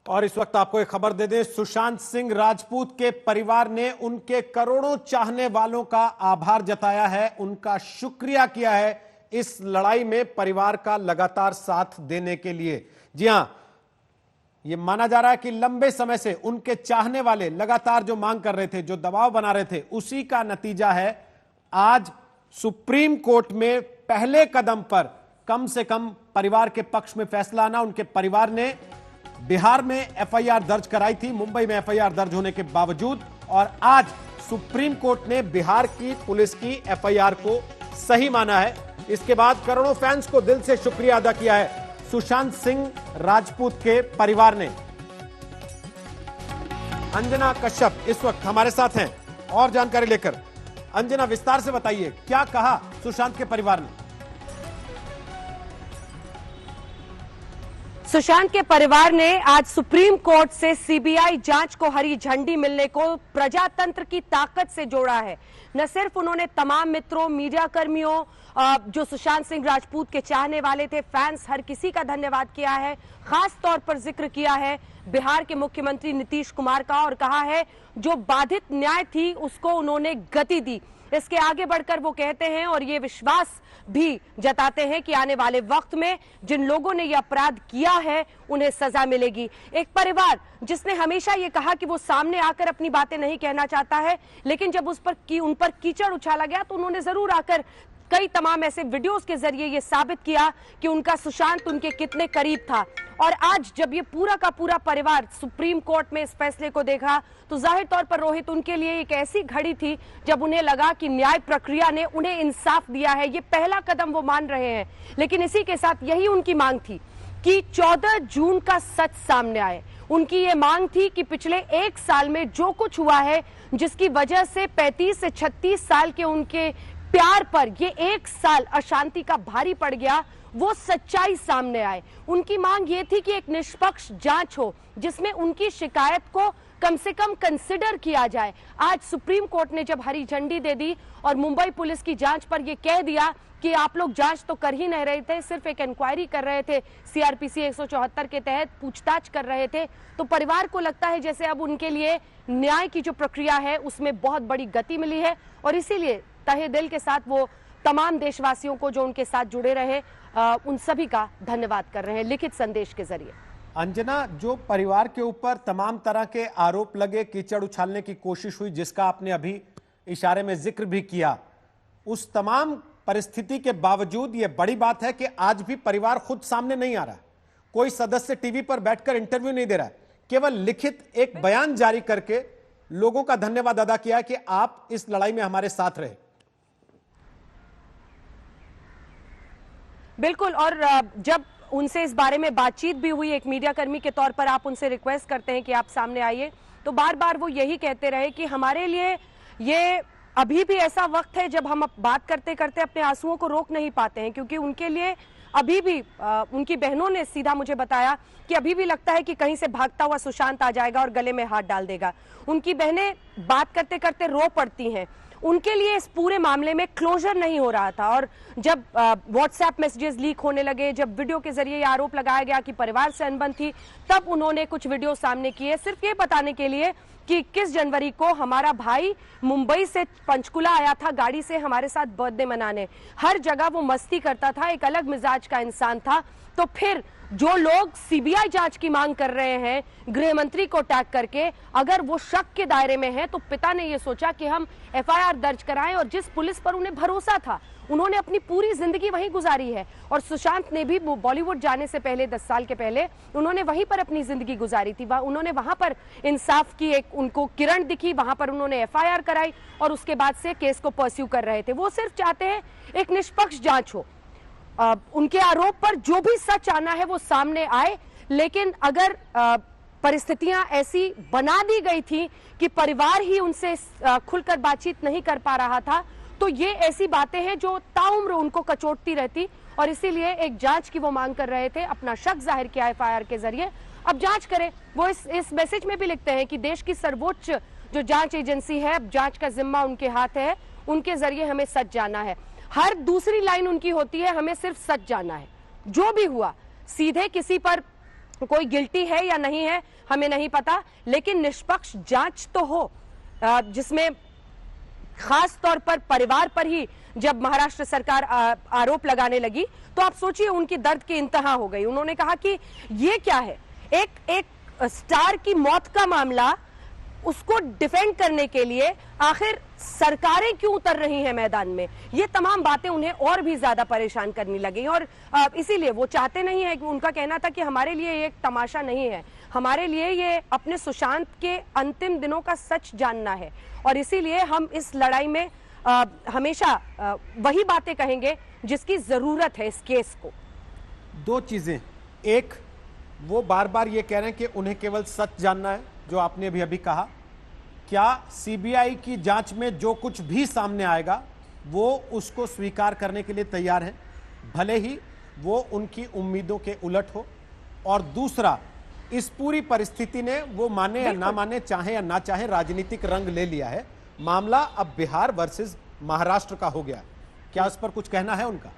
और इस वक्त आपको एक खबर दे दें, सुशांत सिंह राजपूत के परिवार ने उनके करोड़ों चाहने वालों का आभार जताया है, उनका शुक्रिया किया है इस लड़ाई में परिवार का लगातार साथ देने के लिए। जी हां, यह माना जा रहा है कि लंबे समय से उनके चाहने वाले लगातार जो मांग कर रहे थे, जो दबाव बना रहे थे, उसी का नतीजा है आज सुप्रीम कोर्ट में पहले कदम पर कम से कम परिवार के पक्ष में फैसला आना। उनके परिवार ने बिहार में एफआईआर दर्ज कराई थी, मुंबई में एफआईआर दर्ज होने के बावजूद, और आज सुप्रीम कोर्ट ने बिहार की पुलिस की एफआईआर को सही माना है। इसके बाद करोड़ों फैंस को दिल से शुक्रिया अदा किया है सुशांत सिंह राजपूत के परिवार ने। अंजना कश्यप इस वक्त हमारे साथ हैं और जानकारी लेकर। अंजना, विस्तार से बताइए क्या कहा सुशांत के परिवार ने। सुशांत के परिवार ने आज सुप्रीम कोर्ट से सीबीआई जांच को हरी झंडी मिलने को प्रजातंत्र की ताकत से जोड़ा है। न सिर्फ उन्होंने तमाम मित्रों, मीडिया कर्मियों, जो सुशांत सिंह राजपूत के चाहने वाले थे, फैंस, हर किसी का धन्यवाद किया है। खास तौर पर जिक्र किया है बिहार के मुख्यमंत्री नीतीश कुमार का और कहा है जो बाधित न्याय थी उसको उन्होंने गति दी। इसके आगे बढ़कर वो कहते हैं और ये विश्वास भी जताते हैं कि आने वाले वक्त में जिन लोगों ने यह अपराध किया है उन्हें सजा मिलेगी। एक परिवार जिसने हमेशा ये कहा कि वो सामने आकर अपनी बातें नहीं कहना चाहता है, लेकिन जब उन पर कीचड़ उछाला गया तो उन्होंने जरूर आकर कई तमाम ऐसे वीडियोस के जरिए ये साबित किया कि उनका सुशांत उनके कितने करीब था। और आज जब ये पूरा का पूरा परिवार सुप्रीम कोर्ट में इस फैसले को देखा तो जाहिर तौर पर रोहित, उनके लिए एक ऐसी घड़ी थी जब उन्हें लगा कि न्याय प्रक्रिया ने उन्हें इंसाफ दिया है। ये पहला कदम वो मान रहे हैं, लेकिन इसी के साथ यही उनकी मांग थी कि 14 जून का सच सामने आए। उनकी ये मांग थी कि पिछले एक साल में जो कुछ हुआ है, जिसकी वजह से 35 से 36 साल के उनके प्यार पर ये एक साल अशांति का भारी पड़ गया, वो सच्चाई सामने आए। उनकी मांग ये थी कि एक निष्पक्ष जांच हो जिसमें उनकी शिकायत को कम से कम कंसिडर किया जाए। आज सुप्रीम कोर्ट ने जब हरी झंडी दे दी और मुंबई पुलिस की जांच पर यह कह दिया कि आप लोग जांच तो कर ही नहीं रहे थे, सिर्फ एक इंक्वायरी कर रहे थे, सीआरपीसी 174 के तहत पूछताछ कर रहे थे, तो परिवार को लगता है जैसे अब उनके लिए न्याय की जो प्रक्रिया है उसमें बहुत बड़ी गति मिली है। और इसीलिए तहे दिल के साथ वो तमाम देशवासियों को जो उनके साथ जुड़े रहे उन सभी का धन्यवाद कर रहे हैं लिखित संदेश के जरिए। अंजना, जो परिवार के ऊपर तमाम तरह के आरोप लगे, कीचड़ उछालने की कोशिश हुई, जिसका आपने अभी इशारे में जिक्र भी किया, उस तमाम परिस्थिति के बावजूद ये बड़ी बात है कि आज भी परिवार खुद सामने नहीं आ रहा है। कोई सदस्य टीवी पर बैठकर इंटरव्यू नहीं दे रहा है, केवल लिखित एक बयान जारी करके लोगों का धन्यवाद अदा किया कि आप इस लड़ाई में हमारे साथ रहे। बिल्कुल, और जब उनसे इस बारे में बातचीत भी हुई, एक मीडिया कर्मी के तौर पर आप उनसे रिक्वेस्ट करते हैं कि आप सामने आइए, तो बार बार वो यही कहते रहे कि हमारे लिए ये अभी भी ऐसा वक्त है जब हम बात करते करते अपने आंसुओं को रोक नहीं पाते हैं, क्योंकि उनके लिए अभी भी उनकी बहनों ने सीधा मुझे बताया कि अभी भी लगता है कि कहीं से भागता हुआ सुशांत आ जाएगा और गले में हाथ डाल देगा। उनकी बहनें बात करते करते रो पड़ती हैं। उनके लिए इस पूरे मामले में क्लोजर नहीं हो रहा था, और जब व्हाट्सएप मैसेजेस लीक होने लगे, जब वीडियो के जरिए ये आरोप लगाया गया कि परिवार से अनबन थी, तब उन्होंने कुछ वीडियो सामने किए सिर्फ ये बताने के लिए कि 21 जनवरी को हमारा भाई मुंबई से पंचकुला आया था गाड़ी से हमारे साथ बर्थडे मनाने। हर जगह वो मस्ती करता था, एक अलग मिजाज का इंसान था। तो फिर जो लोग सीबीआई जांच की मांग कर रहे हैं गृह मंत्री को टैग करके, अगर वो शक के दायरे में है तो पिता ने ये सोचा कि हम एफआईआर दर्ज कराएं, और जिस पुलिस पर उन्हें भरोसा था उन्होंने अपनी पूरी जिंदगी वहीं गुजारी है। और सुशांत ने भी बॉलीवुड जाने से पहले 10 साल के पहले उन्होंने वहीं पर अपनी जिंदगी गुजारी थी। उन्होंने वहां पर इंसाफ की एक उनको किरण दिखी, वहां पर उन्होंने एफआईआर कराई और उसके बाद से केस को परस्यू कर रहे थे। वो सिर्फ चाहते हैं एक निष्पक्ष जांच हो, उनके आरोप पर जो भी सच आना है वो सामने आए। लेकिन अगर परिस्थितियां ऐसी बना दी गई थी कि परिवार ही उनसे खुलकर बातचीत नहीं कर पा रहा था, तो ये ऐसी बातें हैं जो ताउम्र उनको कचोटती रहती, और इसीलिए एक जांच की वो मांग कर रहे थे। अपना शक जाहिर किया एफआईआर के जरिए, अब जांच करें। वो इस मैसेज में भी लिखते हैं कि देश की सर्वोच्च जो जांच एजेंसी है, अब जांच का जिम्मा उनके हाथ है, उनके जरिए हमें सच जाना है। हर दूसरी लाइन उनकी होती है, हमें सिर्फ सच जानना है। जो भी हुआ सीधे किसी पर कोई गिल्टी है या नहीं है हमें नहीं पता, लेकिन निष्पक्ष जांच तो हो, जिसमें खास तौर पर परिवार पर ही जब महाराष्ट्र सरकार आरोप लगाने लगी तो आप सोचिए उनकी दर्द की इंतहा हो गई। उन्होंने कहा कि ये क्या है, एक स्टार की मौत का मामला, उसको डिफेंड करने के लिए आखिर सरकारें क्यों उतर रही हैं मैदान में। ये तमाम बातें उन्हें और भी ज्यादा परेशान करने लगी और इसीलिए वो चाहते नहीं है कि, उनका कहना था कि हमारे लिए ये एक तमाशा नहीं है, हमारे लिए ये अपने सुशांत के अंतिम दिनों का सच जानना है और इसीलिए हम इस लड़ाई में हमेशा वही बातें कहेंगे जिसकी जरूरत है इस केस को। दो चीजें, एक वो बार बार ये कह रहे हैं कि उन्हें केवल सच जानना है, जो आपने अभी अभी कहा। क्या सीबीआई की जांच में जो कुछ भी सामने आएगा वो उसको स्वीकार करने के लिए तैयार हैं, भले ही वो उनकी उम्मीदों के उलट हो। और दूसरा, इस पूरी परिस्थिति ने, वो माने या ना माने, चाहे या ना चाहे, राजनीतिक रंग ले लिया है। मामला अब बिहार वर्सेस महाराष्ट्र का हो गया। क्या उस पर कुछ कहना है उनका?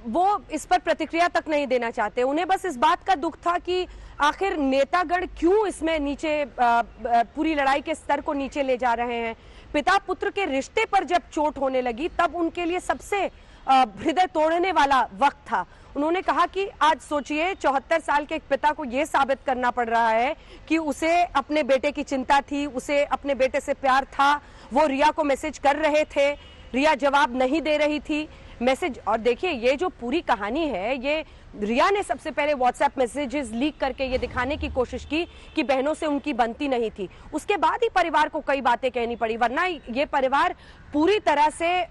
वो इस पर प्रतिक्रिया तक नहीं देना चाहते। उन्हें बस इस बात का दुख था कि आखिर नेतागण क्यों इसमें नीचे पूरी लड़ाई के स्तर को नीचे ले जा रहे हैं। पिता पुत्र के रिश्ते पर जब चोट होने लगी तब उनके लिए सबसे हृदय तोड़ने वाला वक्त था। उन्होंने कहा कि आज सोचिए 74 साल के एक पिता को यह साबित करना पड़ रहा है कि उसे अपने बेटे की चिंता थी, उसे अपने बेटे से प्यार था। वो रिया को मैसेज कर रहे थे, रिया जवाब नहीं दे रही थी मैसेज। और देखिए ये जो पूरी कहानी है, ये रिया ने सबसे पहले व्हाट्सएप मैसेजेस लीक करके ये दिखाने की कोशिश की कि बहनों से उनकी बनती नहीं थी। उसके बाद ही परिवार को कई बातें कहनी पड़ी, वरना ये परिवार पूरी तरह से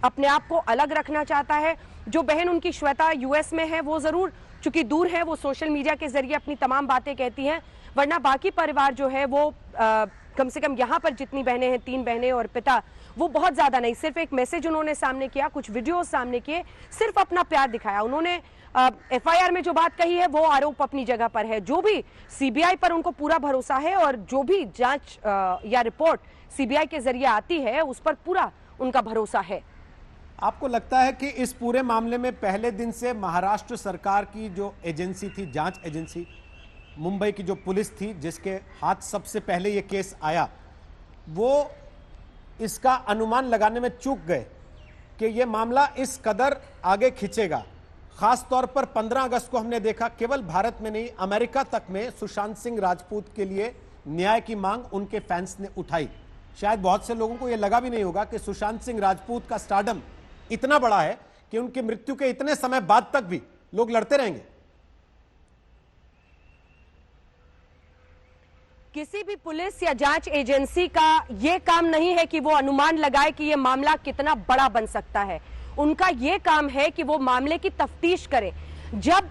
अपने आप को अलग रखना चाहता है। जो बहन उनकी श्वेता यूएस में है, वो जरूर चूंकि दूर है, वो सोशल मीडिया के जरिए अपनी तमाम बातें कहती हैं, वरना बाकी परिवार जो है वो कम से कम यहाँ पर जितनी बहनें हैं, 3 बहनें और पिता, वो बहुत ज्यादा नहीं, सिर्फ एक मैसेज उन्होंने सामने किया, कुछ वीडियोस सामने किए, सिर्फ अपना प्यार दिखाया। उन्होंने एफआईआर में जो बात कही है वो आरोप अपनी जगह पर है। जो भी सीबीआई पर उनको पूरा भरोसा है और जो भी जांच या रिपोर्ट सीबीआई के जरिए आती है उस पर पूरा उनका भरोसा है। आपको लगता है कि इस पूरे मामले में पहले दिन से महाराष्ट्र सरकार की जो एजेंसी थी, जांच एजेंसी, मुंबई की जो पुलिस थी, जिसके हाथ सबसे पहले ये केस आया, वो इसका अनुमान लगाने में चूक गए कि ये मामला इस कदर आगे खिंचेगा? खास तौर पर 15 अगस्त को हमने देखा, केवल भारत में नहीं, अमेरिका तक में सुशांत सिंह राजपूत के लिए न्याय की मांग उनके फैंस ने उठाई। शायद बहुत से लोगों को यह लगा भी नहीं होगा कि सुशांत सिंह राजपूत का स्टारडम इतना बड़ा है कि उनकी मृत्यु के इतने समय बाद तक भी लोग लड़ते रहेंगे। किसी भी पुलिस या जांच एजेंसी का यह काम नहीं है कि वो अनुमान लगाए कि यह मामला कितना बड़ा बन सकता है। उनका यह काम है कि वो मामले की तफ्तीश करे। जब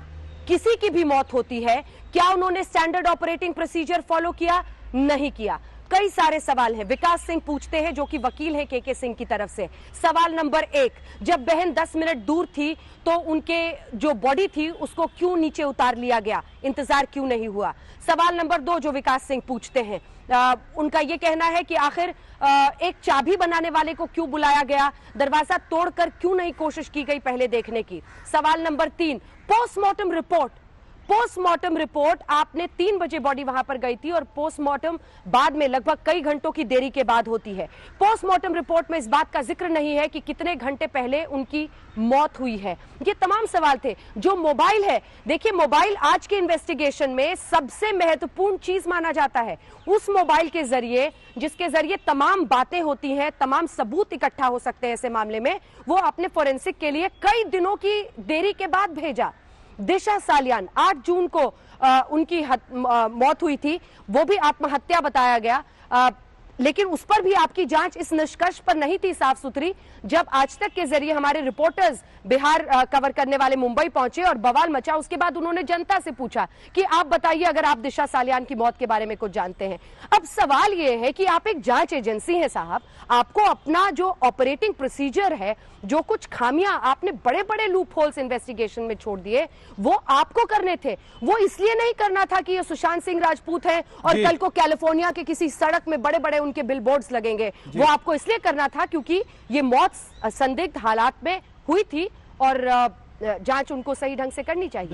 किसी की भी मौत होती है, क्या उन्होंने स्टैंडर्ड ऑपरेटिंग प्रोसीजर फॉलो किया? नहीं किया। कई सारे सवाल हैं। विकास सिंह पूछते हैं, जो कि वकील हैं केके सिंह की तरफ से। सवाल नंबर 1, जब बहन 10 मिनट दूर थी तो उनके जो बॉडी थी उसको क्यों नीचे उतार लिया गया, इंतजार क्यों नहीं हुआ? सवाल नंबर 2 जो विकास सिंह पूछते हैं, उनका यह कहना है कि आखिर एक चाबी बनाने वाले को क्यों बुलाया गया, दरवाजा तोड़कर क्यों नहीं कोशिश की गई पहले देखने की? सवाल number 3, postmortem report. Postmortem report, आपने 3 बजे बॉडी वहां पर गई थी और पोस्टमार्टम बाद में लगभग कई घंटों की देरी के बाद होती है। पोस्टमार्टम रिपोर्ट में इस बात का जिक्र नहीं है कि कितने घंटे पहले उनकी मौत हुई है। ये तमाम सवाल थे। जो मोबाइल है, देखिए मोबाइल आज के इन्वेस्टिगेशन में सबसे महत्वपूर्ण चीज माना जाता है। उस मोबाइल के जरिए, जिसके जरिए तमाम बातें होती हैं, तमाम सबूत इकट्ठा हो सकते हैं ऐसे मामले में, वो अपने फोरेंसिक के लिए कई दिनों की देरी के बाद भेजा। दिशा सालियान, 8 जून को उनकी मौत हुई थी, वो भी आत्महत्या बताया गया, लेकिन उस पर भी आपकी जांच इस निष्कर्ष पर नहीं थी साफ सुथरी। जब आज तक के जरिए हमारे रिपोर्टर्स बिहार कवर करने वाले मुंबई पहुंचे और बवाल मचा, उसके बाद उन्होंने जनता से पूछा कि आप बताइए अगर आप दिशा सालियान की मौत के बारे में कुछ जानते हैं। अब सवाल यह है कि आप एक जांच एजेंसी हैं साहब, आपको अपना जो ऑपरेटिंग प्रोसीजर है, जो कुछ खामियां आपने बड़े बड़े लूप होल्स इन्वेस्टिगेशन में छोड़ दिए, वो आपको करने थे। वो इसलिए नहीं करना था कि ये सुशांत सिंह राजपूत है और कल को कैलिफोर्निया के किसी सड़क में बड़े बड़े उनके बिलबोर्ड्स लगेंगे। वो आपको इसलिए करना था क्योंकि ये मौत संदिग्ध हालात में हुई थी और जांच उनको सही ढंग से करनी चाहिए।